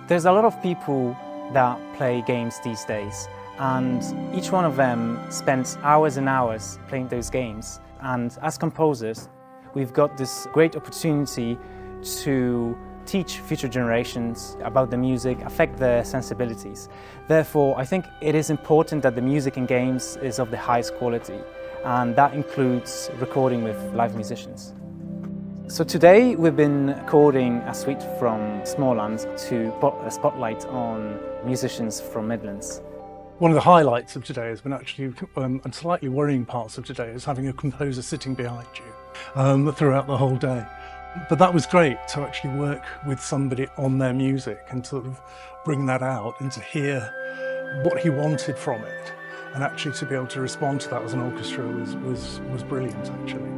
There's a lot of people that play games these days, and each one of them spends hours and hours playing those games. And as composers, we've got this great opportunity to teach future generations about the music, affect their sensibilities. Therefore, I think it is important that the music in games is of the highest quality, and that includes recording with live musicians. So today we've been recording a suite from Smalland to put a spotlight on musicians from Midlands. One of the highlights of today has been actually, and slightly worrying parts of today, is having a composer sitting behind you throughout the whole day. But that was great to actually work with somebody on their music and sort of bring that out and to hear what he wanted from it, and actually to be able to respond to that as an orchestra was brilliant actually.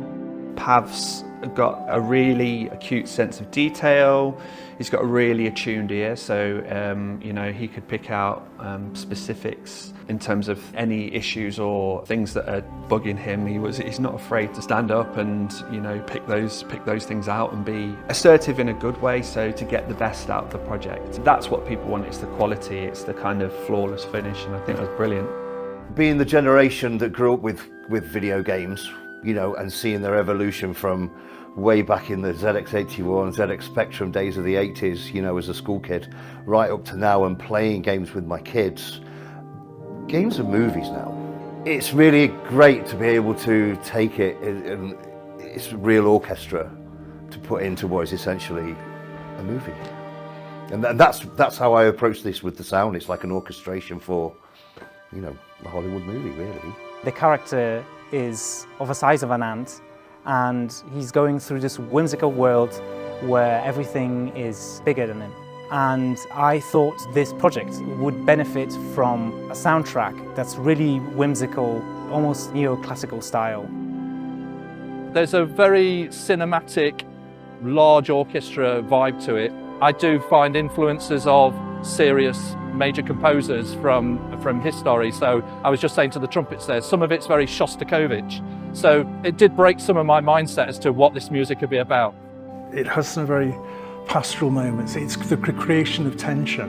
Pav's got a really acute sense of detail. He's got a really attuned ear, so you know, he could pick out specifics in terms of any issues or things that are bugging him. He's not afraid to stand up and, you know, pick those things out and be assertive in a good way, so to get the best out of the project. That's what people want. It's the quality, it's the kind of flawless finish, and I think that's brilliant. Being the generation that grew up with video games, you know, and seeing their evolution from way back in the ZX81, ZX Spectrum days of the 80s, you know, as a school kid, right up to now, and playing games with my kids. Games are movies now. It's really great to be able to take it, and it's a real orchestra, to put into what is essentially a movie. And that's how I approach this with the sound. It's like an orchestration for, you know, a Hollywood movie, really. The character is of the size of an ant, and he's going through this whimsical world where everything is bigger than him. And I thought this project would benefit from a soundtrack that's really whimsical, almost neoclassical style. There's a very cinematic, large orchestra vibe to it. I do find influences of serious major composers from history. So I was just saying to the trumpets there, some of it's very Shostakovich. So it did break some of my mindset as to what this music could be about. It has some very pastoral moments. It's the creation of tension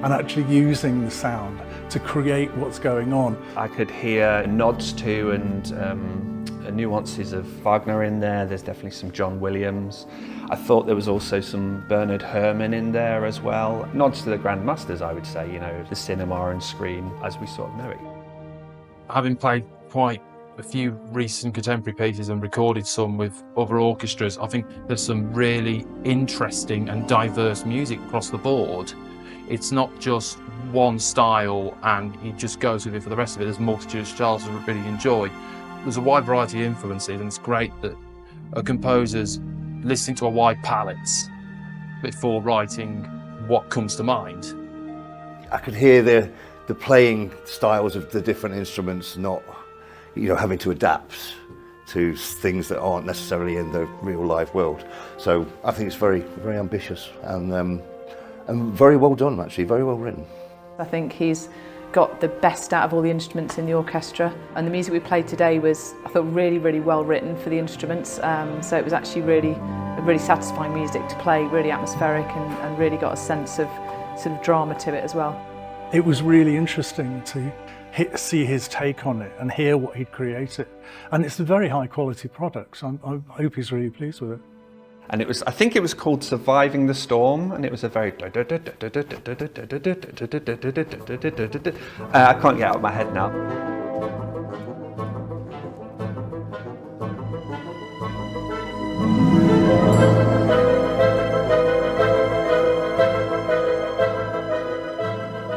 and actually using the sound to create what's going on. I could hear nods to and nuances of Wagner in there. There's definitely some John Williams. I thought there was also some Bernard Herrmann in there as well. Nods to the Grand Masters, I would say, you know, the cinema and screen as we sort of know it. Having played quite a few recent contemporary pieces and recorded some with other orchestras, I think there's some really interesting and diverse music across the board. It's not just one style and he just goes with it for the rest of it. There's a multitude of styles that I really enjoy. There's a wide variety of influences, and it's great that a composer's listening to a wide palette before writing what comes to mind. I could hear the playing styles of the different instruments, not, you know, having to adapt to things that aren't necessarily in the real live world. So I think it's very, very ambitious and very well done, actually, very well written. I think he's got the best out of all the instruments in the orchestra, and the music we played today was, I thought, really, really well written for the instruments. So it was actually really satisfying music to play, really atmospheric, and really got a sense of sort of drama to it as well. It was really interesting to see his take on it and hear what he'd created. And it's a very high quality product, so I hope he's really pleased with it. And it was, I think it was called Surviving the Storm, and it was a very I can't get out of my head now.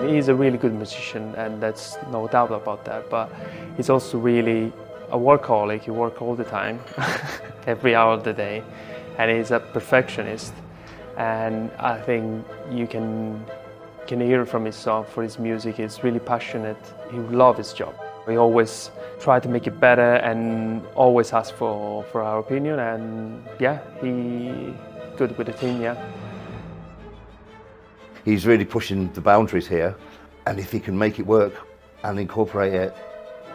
He's a really good musician, and that's no doubt about that, but he's also really a workaholic. He works all the time, every hour of the day, and he's a perfectionist. And I think you can hear from his song, for his music. He's really passionate. He loves his job. We always try to make it better and always ask for our opinion, and yeah, he good with the team, yeah. He's really pushing the boundaries here, and if he can make it work and incorporate it,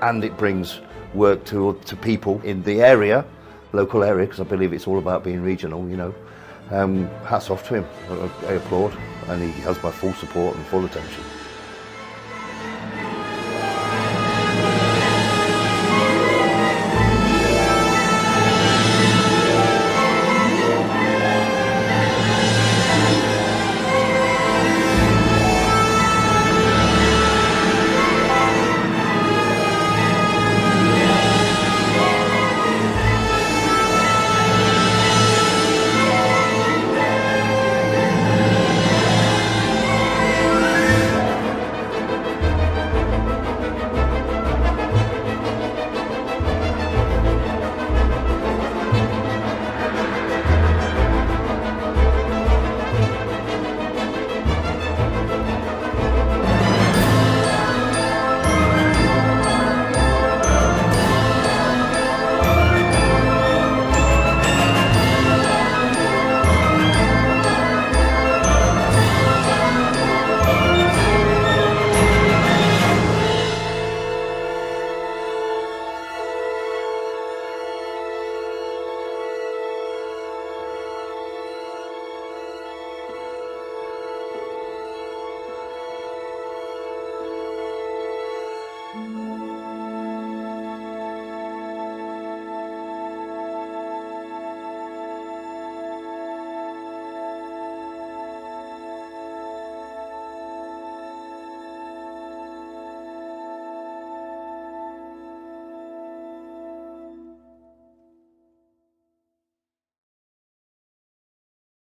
and it brings work to people in the area, local area, because I believe it's all about being regional, you know, hats off to him. I applaud, and he has my full support and full attention.